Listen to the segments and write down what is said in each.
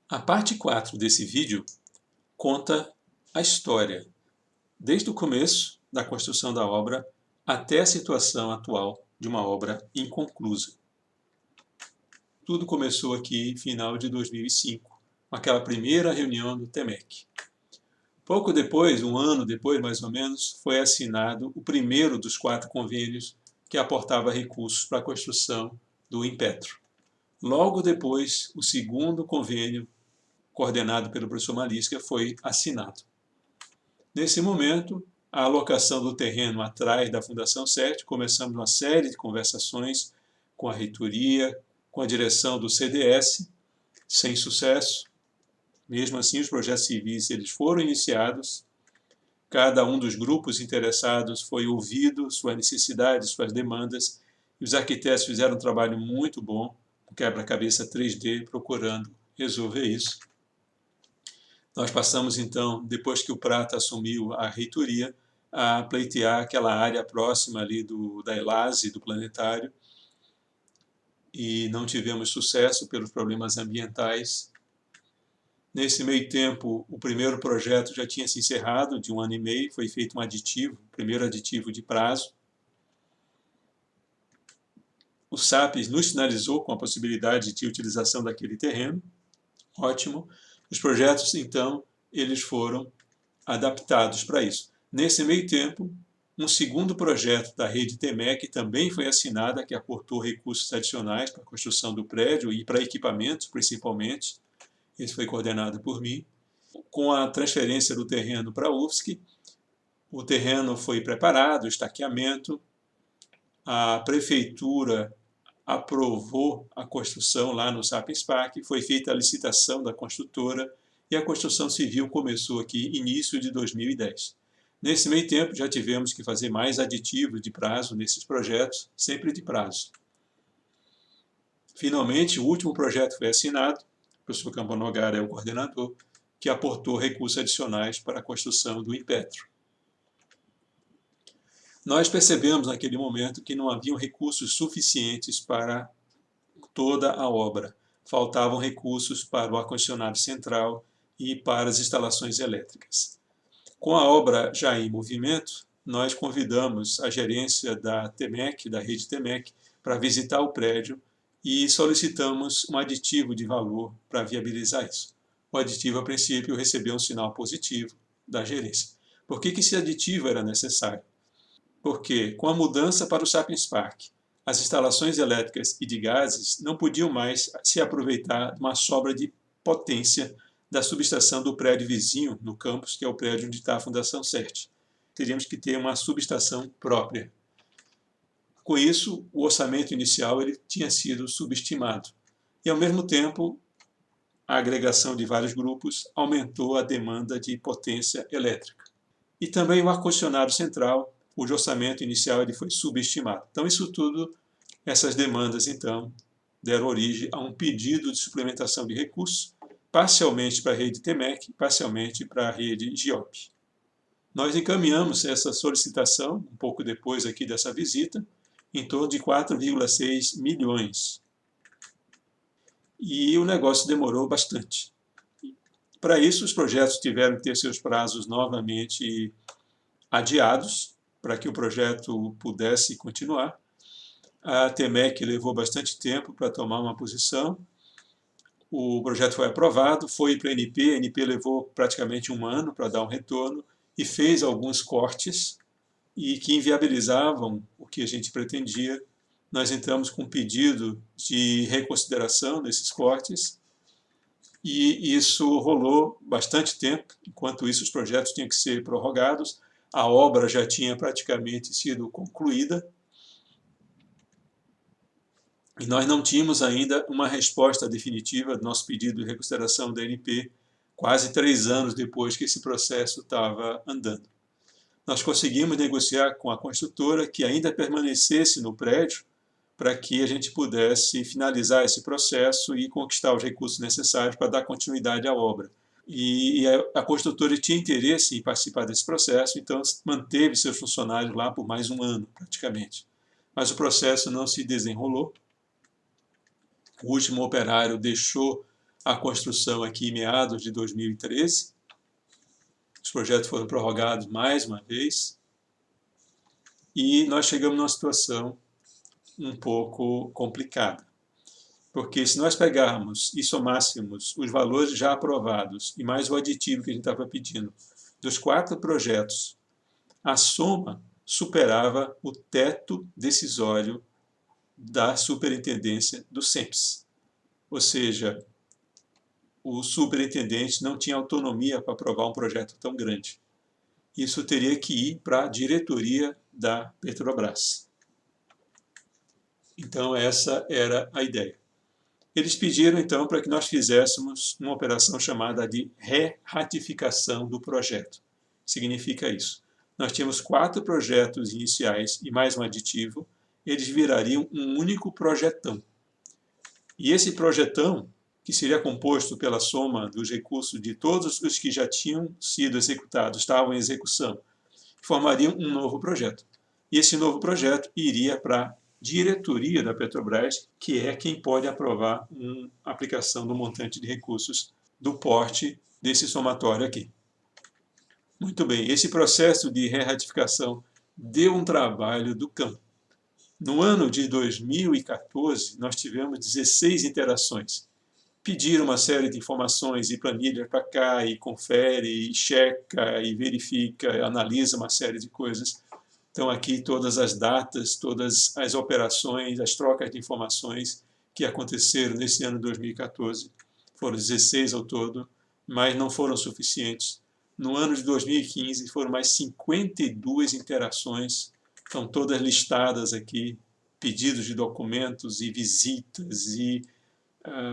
A parte 4 desse vídeo conta a história, desde o começo da construção da obra até a situação atual de uma obra inconclusa. Tudo começou aqui em final de 2005, com aquela primeira reunião do TEMEC. Pouco depois, um ano depois mais ou menos, foi assinado o primeiro dos 4 convênios que aportava recursos para a construção do Impetro. Logo depois, o segundo convênio, coordenado pelo professor Malisca, foi assinado. Nesse momento, a alocação do terreno atrás da Fundação 7, começamos uma série de conversações com a reitoria, com a direção do CDS, sem sucesso. Mesmo assim, os projetos civis eles foram iniciados, cada um dos grupos interessados foi ouvido, suas necessidades, suas demandas, e os arquitetos fizeram um trabalho muito bom, um quebra-cabeça 3D, procurando resolver isso. Nós passamos, então, depois que o Prata assumiu a reitoria, a pleitear aquela área próxima ali da ELASE, do planetário, e não tivemos sucesso pelos problemas ambientais. Nesse meio tempo, o primeiro projeto já tinha se encerrado, de 1 ano e meio, foi feito um aditivo, o primeiro aditivo de prazo. O SAPES nos sinalizou com a possibilidade de utilização daquele terreno, ótimo. Os projetos, então, eles foram adaptados para isso. Nesse meio tempo, um segundo projeto da rede TEMEC também foi assinado, que aportou recursos adicionais para a construção do prédio e para equipamentos, principalmente. Esse foi coordenado por mim. Com a transferência do terreno para a UFSC, o terreno foi preparado, o estaqueamento, a prefeitura aprovou a construção lá no Sapiens Park, foi feita a licitação da construtora e a construção civil começou aqui início de 2010. Nesse meio tempo já tivemos que fazer mais aditivos de prazo nesses projetos, sempre de prazo. Finalmente, o último projeto foi assinado, o professor Camponogara é o coordenador, que aportou recursos adicionais para a construção do Impetro. Nós percebemos naquele momento que não haviam recursos suficientes para toda a obra. Faltavam recursos para o ar-condicionado central e para as instalações elétricas. Com a obra já em movimento, nós convidamos a gerência da TEMEC, da rede TEMEC, para visitar o prédio e solicitamos um aditivo de valor para viabilizar isso. O aditivo, a princípio, recebeu um sinal positivo da gerência. Por que esse aditivo era necessário? Porque, com a mudança para o Sapiens Park, as instalações elétricas e de gases não podiam mais se aproveitar de uma sobra de potência da subestação do prédio vizinho no campus, que é o prédio onde está a Fundação 7. Teríamos que ter uma subestação própria. Com isso, o orçamento inicial ele tinha sido subestimado. E, ao mesmo tempo, a agregação de vários grupos aumentou a demanda de potência elétrica. E também o ar-condicionado central, cujo orçamento inicial ele foi subestimado. Então, isso tudo, essas demandas, então, deram origem a um pedido de suplementação de recursos, parcialmente para a rede TEMEC, parcialmente para a rede GIOP. Nós encaminhamos essa solicitação, um pouco depois aqui dessa visita, em torno de 4,6 milhões. E o negócio demorou bastante. Para isso, os projetos tiveram que ter seus prazos novamente adiados, para que o projeto pudesse continuar. A TEMEC levou bastante tempo para tomar uma posição. O projeto foi aprovado, foi para a ANP levou praticamente 1 ano para dar um retorno e fez alguns cortes e que inviabilizavam o que a gente pretendia. Nós entramos com um pedido de reconsideração desses cortes e isso rolou bastante tempo. Enquanto isso, os projetos tinham que ser prorrogados, a obra já tinha praticamente sido concluída e nós não tínhamos ainda uma resposta definitiva do nosso pedido de reconsideração da ANP, quase 3 anos depois que esse processo estava andando. Nós conseguimos negociar com a construtora que ainda permanecesse no prédio para que a gente pudesse finalizar esse processo e conquistar os recursos necessários para dar continuidade à obra. E a construtora tinha interesse em participar desse processo, então manteve seus funcionários lá por mais 1 ano, praticamente. Mas o processo não se desenrolou. O último operário deixou a construção aqui em meados de 2013. Os projetos foram prorrogados mais uma vez. E nós chegamos numa situação um pouco complicada. Porque se nós pegarmos e somássemos os valores já aprovados e mais o aditivo que a gente estava pedindo dos 4 projetos, a soma superava o teto decisório da superintendência do SEMPS. Ou seja, o superintendente não tinha autonomia para aprovar um projeto tão grande. Isso teria que ir para a diretoria da Petrobras. Então, essa era a ideia. Eles pediram, então, para que nós fizéssemos uma operação chamada de re-ratificação do projeto. Significa isso. Nós tínhamos 4 projetos iniciais e mais um aditivo, eles virariam um único projetão. E esse projetão, que seria composto pela soma dos recursos de todos os que já tinham sido executados, estavam em execução, formariam um novo projeto. E esse novo projeto iria para a diretoria da Petrobras, que é quem pode aprovar uma aplicação do montante de recursos do porte desse somatório aqui. Muito bem, esse processo de re-ratificação deu um trabalho do cão. No ano de 2014, nós tivemos 16 interações. Pediram uma série de informações e planilhas para cá, e confere, e checa, e verifica, analisa uma série de coisas. Então, aqui todas as datas, todas as operações, as trocas de informações que aconteceram nesse ano de 2014. Foram 16 ao todo, mas não foram suficientes. No ano de 2015, foram mais 52 interações, estão todas listadas aqui, pedidos de documentos e visitas e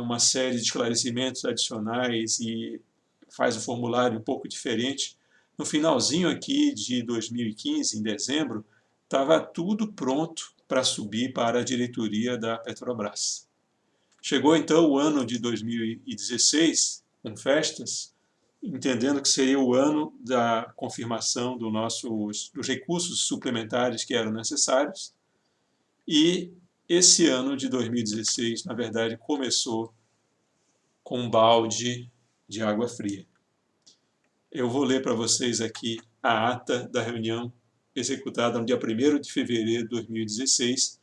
uma série de esclarecimentos adicionais, e faz o formulário um pouco diferente. No finalzinho aqui de 2015, em dezembro, estava tudo pronto para subir para a diretoria da Petrobras. Chegou então o ano de 2016, com festas, entendendo que seria o ano da confirmação dos recursos suplementares que eram necessários. E esse ano de 2016, na verdade, começou com um balde de água fria. Eu vou ler para vocês aqui a ata da reunião executada no dia 1º de fevereiro de 2016,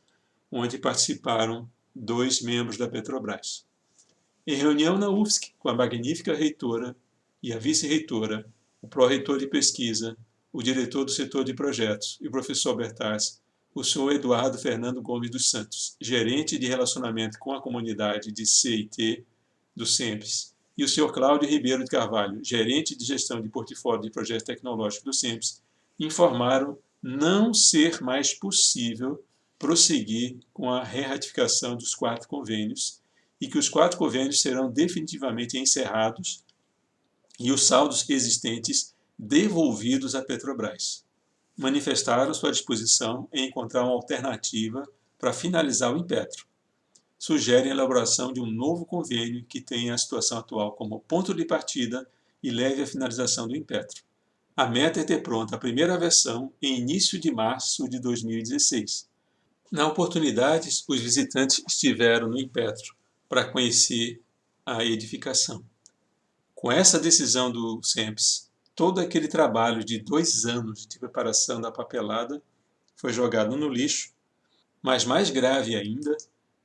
onde participaram 2 membros da Petrobras. Em reunião na UFSC, com a magnífica reitora e a vice-reitora, o pró-reitor de pesquisa, o diretor do setor de projetos e o professor Bertaz, o senhor Eduardo Fernando Gomes dos Santos, gerente de relacionamento com a comunidade de CIT do SEMPS, e o senhor Cláudio Ribeiro de Carvalho, gerente de gestão de portfólio de projetos tecnológicos do SEMPS, informaram não ser mais possível prosseguir com a re-ratificação dos 4 convênios e que os 4 convênios serão definitivamente encerrados e os saldos existentes devolvidos à Petrobras. Manifestaram sua disposição em encontrar uma alternativa para finalizar o impetro. Sugerem a elaboração de um novo convênio que tenha a situação atual como ponto de partida e leve à finalização do impetro. A meta é ter pronta a primeira versão em início de março de 2016. Na oportunidade, os visitantes estiveram no impetro para conhecer a edificação. Com essa decisão do SEMPS, todo aquele trabalho de 2 anos de preparação da papelada foi jogado no lixo, mas mais grave ainda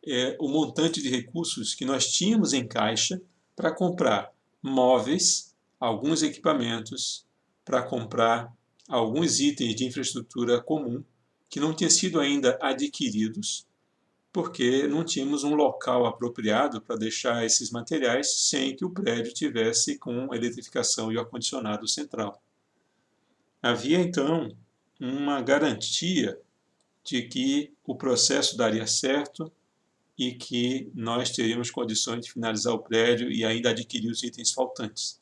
é o montante de recursos que nós tínhamos em caixa para comprar móveis, alguns equipamentos, para comprar alguns itens de infraestrutura comum que não tinham sido ainda adquiridos, porque não tínhamos um local apropriado para deixar esses materiais sem que o prédio tivesse com eletrificação e ar-condicionado central. Havia, então, uma garantia de que o processo daria certo e que nós teríamos condições de finalizar o prédio e ainda adquirir os itens faltantes.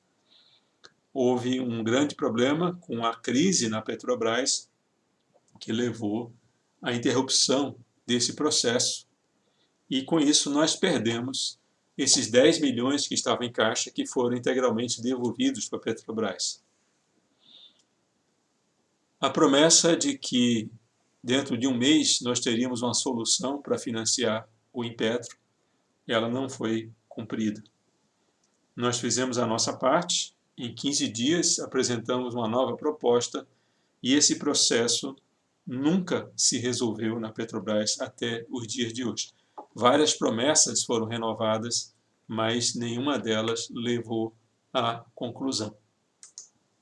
Houve um grande problema com a crise na Petrobras, que levou à interrupção desse processo, e com isso nós perdemos esses 10 milhões que estavam em caixa, que foram integralmente devolvidos para a Petrobras. A promessa de que dentro de um mês nós teríamos uma solução para financiar o impetro, ela não foi cumprida. Nós fizemos a nossa parte, em 15 dias apresentamos uma nova proposta e esse processo nunca se resolveu na Petrobras até os dias de hoje. Várias promessas foram renovadas, mas nenhuma delas levou à conclusão.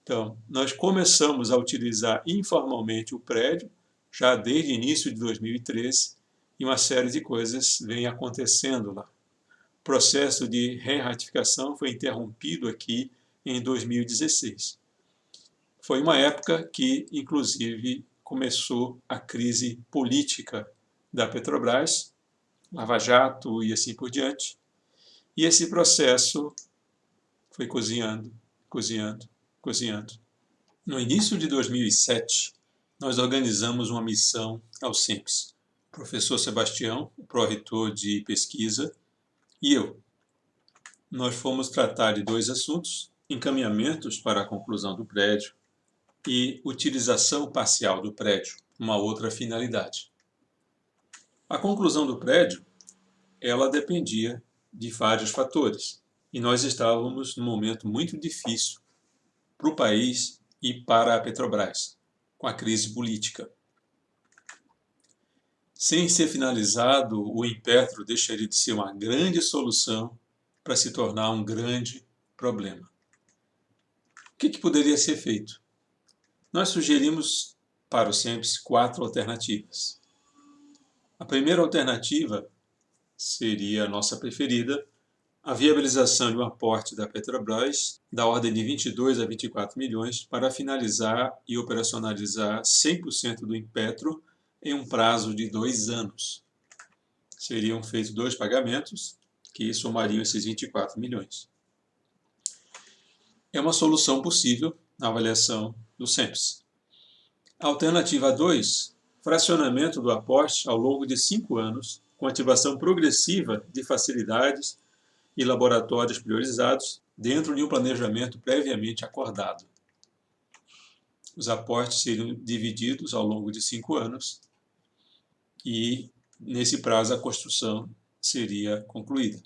Então, nós começamos a utilizar informalmente o prédio já desde o início de 2013 e uma série de coisas vem acontecendo lá. O processo de re-ratificação foi interrompido aqui em 2016. Foi uma época que, inclusive, começou a crise política da Petrobras, Lava Jato e assim por diante. E esse processo foi cozinhando, cozinhando, cozinhando. No início de 2007, nós organizamos uma missão ao CEMPS. O professor Sebastião, o pró-reitor de pesquisa, e eu. Nós fomos tratar de dois assuntos: encaminhamentos para a conclusão do prédio e utilização parcial do prédio, uma outra finalidade. A conclusão do prédio, ela dependia de vários fatores, e nós estávamos num momento muito difícil para o país e para a Petrobras, com a crise política. Sem ser finalizado, o Impetro deixaria de ser uma grande solução para se tornar um grande problema. O que poderia ser feito? Nós sugerimos para o CEMPS 4 alternativas. A primeira alternativa seria a nossa preferida, a viabilização de um aporte da Petrobras da ordem de 22 a 24 milhões para finalizar e operacionalizar 100% do Impetro em um prazo de 2 anos. Seriam feitos 2 pagamentos, que somariam esses 24 milhões. É uma solução possível na avaliação do CEMPS. A alternativa 2, fracionamento do aporte ao longo de 5 anos, com ativação progressiva de facilidades e laboratórios priorizados dentro de um planejamento previamente acordado. Os aportes seriam divididos ao longo de 5 anos e, nesse prazo, a construção seria concluída.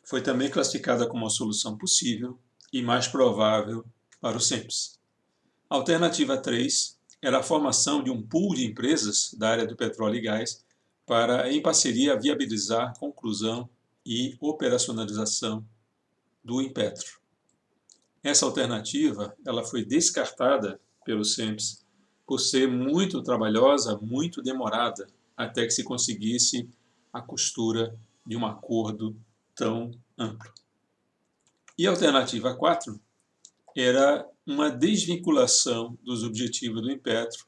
Foi também classificada como uma solução possível e mais provável para o CEMPS. A alternativa 3 era a formação de um pool de empresas da área do petróleo e gás para, em parceria, viabilizar a conclusão e operacionalização do Impetro. Essa alternativa ela foi descartada pelo CEMPS por ser muito trabalhosa, muito demorada, até que se conseguisse a costura de um acordo tão amplo. E a alternativa 4 era uma desvinculação dos objetivos do Impetro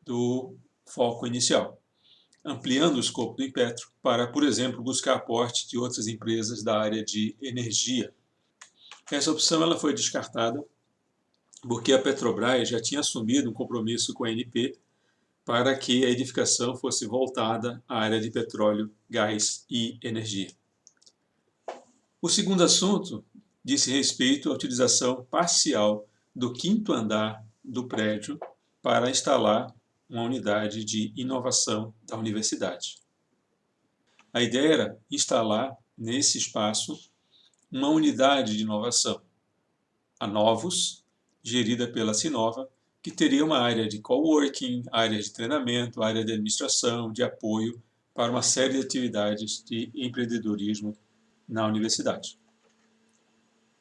do foco inicial, ampliando o escopo do Impetro para, por exemplo, buscar aporte de outras empresas da área de energia. Essa opção ela foi descartada porque a Petrobras já tinha assumido um compromisso com a ANP para que a edificação fosse voltada à área de petróleo, gás e energia. O segundo assunto disse respeito à utilização parcial do 5º andar do prédio para instalar uma unidade de inovação da universidade. A ideia era instalar nesse espaço uma unidade de inovação, a Novus, gerida pela Sinova, que teria uma área de coworking, área de treinamento, área de administração, de apoio para uma série de atividades de empreendedorismo na universidade.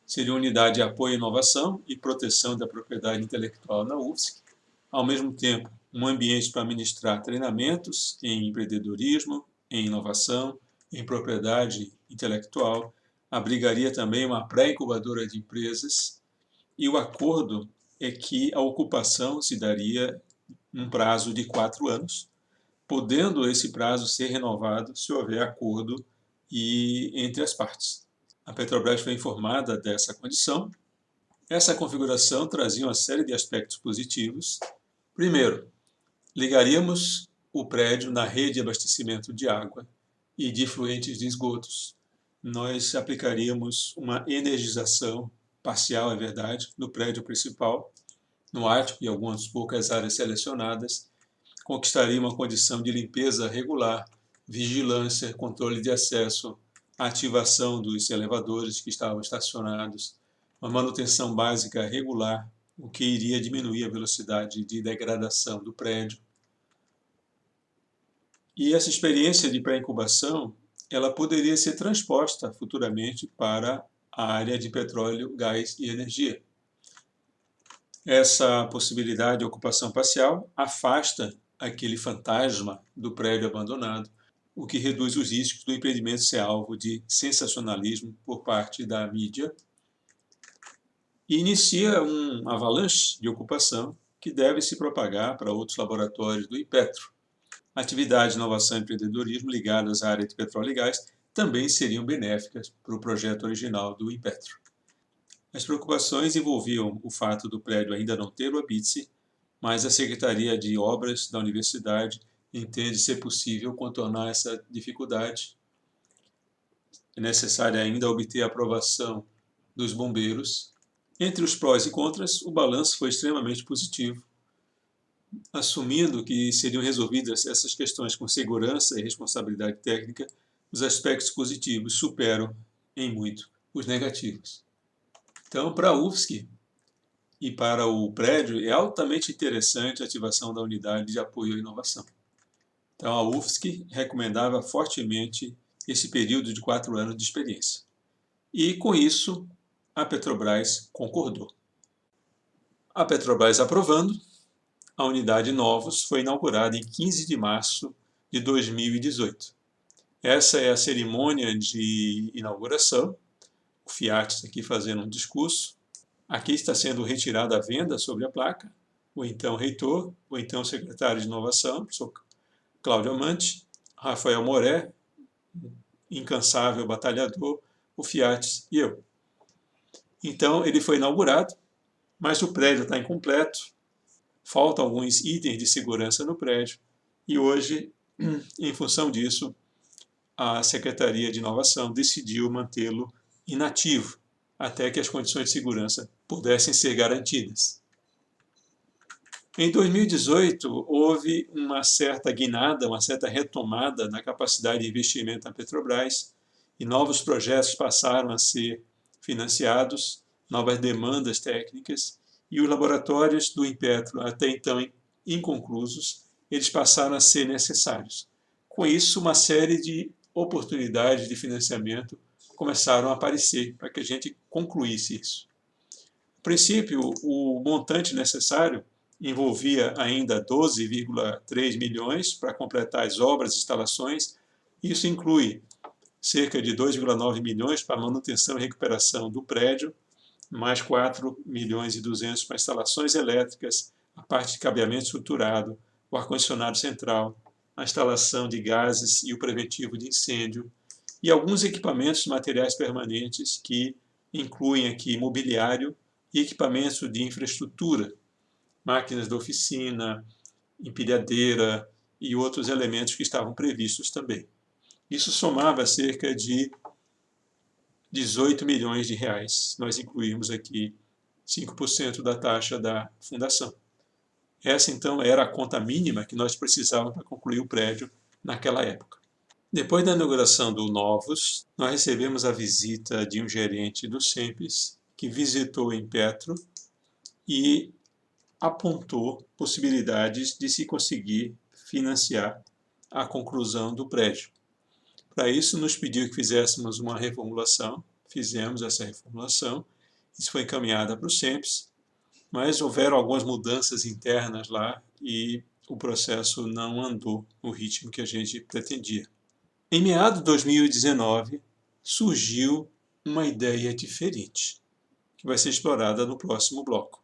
Seria uma unidade de apoio à inovação e proteção da propriedade intelectual na UFSC, ao mesmo tempo um ambiente para ministrar treinamentos em empreendedorismo, em inovação, em propriedade intelectual, abrigaria também uma pré-incubadora de empresas e o acordo é que a ocupação se daria num prazo de 4 anos, podendo esse prazo ser renovado se houver acordo entre as partes. A Petrobras foi informada dessa condição. Essa configuração trazia uma série de aspectos positivos. Primeiro, ligaríamos o prédio na rede de abastecimento de água e de efluentes de esgotos. Nós aplicaríamos uma energização parcial, é verdade, no prédio principal, no ático e algumas poucas áreas selecionadas, conquistaria uma condição de limpeza regular, vigilância, controle de acesso a ativação dos elevadores que estavam estacionados, uma manutenção básica regular, o que iria diminuir a velocidade de degradação do prédio. E essa experiência de pré-incubação, ela poderia ser transposta futuramente para a área de petróleo, gás e energia. Essa possibilidade de ocupação parcial afasta aquele fantasma do prédio abandonado, o que reduz os riscos do empreendimento ser alvo de sensacionalismo por parte da mídia e inicia um avalanche de ocupação que deve se propagar para outros laboratórios do Impetro. Atividades de inovação e empreendedorismo ligadas à área de petróleo e gás também seriam benéficas para o projeto original do Impetro. As preocupações envolviam o fato do prédio ainda não ter o habite-se, mas a Secretaria de Obras da Universidade entende ser possível contornar essa dificuldade. É necessário ainda obter a aprovação dos bombeiros. Entre os prós e contras, o balanço foi extremamente positivo, assumindo que seriam resolvidas essas questões com segurança e responsabilidade técnica. Os aspectos positivos superam em muito os negativos. Então, para a UFSC e para o prédio, é altamente interessante a ativação da unidade de apoio à inovação. Então, a UFSC recomendava fortemente esse período de 4 anos de experiência. E, com isso, a Petrobras concordou. A Petrobras aprovando, a unidade Novos foi inaugurada em 15 de março de 2018. Essa é a cerimônia de inauguração. O Fiat aqui fazendo um discurso. Aqui está sendo retirada a venda sobre a placa. O então reitor, o então secretário de inovação, professor Cláudio Amante, Rafael Moré, incansável batalhador, o Fiat e eu. Então ele foi inaugurado, mas o prédio está incompleto, faltam alguns itens de segurança no prédio e hoje, em função disso, a Secretaria de Inovação decidiu mantê-lo inativo até que as condições de segurança pudessem ser garantidas. Em 2018, houve uma certa guinada, uma certa retomada na capacidade de investimento da Petrobras e novos projetos passaram a ser financiados, novas demandas técnicas e os laboratórios do Impetro, até então inconclusos, eles passaram a ser necessários. Com isso, uma série de oportunidades de financiamento começaram a aparecer para que a gente concluísse isso. A princípio, o montante necessário envolvia ainda 12,3 milhões para completar as obras e instalações. Isso inclui cerca de 2,9 milhões para manutenção e recuperação do prédio, mais 4 milhões e 200 para instalações elétricas, a parte de cabeamento estruturado, o ar-condicionado central, a instalação de gases e o preventivo de incêndio, e alguns equipamentos de materiais permanentes que incluem aqui mobiliário e equipamentos de infraestrutura, máquinas de oficina, empilhadeira e outros elementos que estavam previstos também. Isso somava cerca de 18 milhões de reais. Nós incluímos aqui 5% da taxa da fundação. Essa, então, era a conta mínima que nós precisávamos para concluir o prédio naquela época. Depois da inauguração do Novos, nós recebemos a visita de um gerente do SEMPES, que visitou o Impetro e apontou possibilidades de se conseguir financiar a conclusão do prédio. Para isso, nos pediu que fizéssemos uma reformulação, fizemos essa reformulação, isso foi encaminhada para o SEMPES, mas houveram algumas mudanças internas lá e o processo não andou no ritmo que a gente pretendia. Em meados de 2019, surgiu uma ideia diferente, que vai ser explorada no próximo bloco.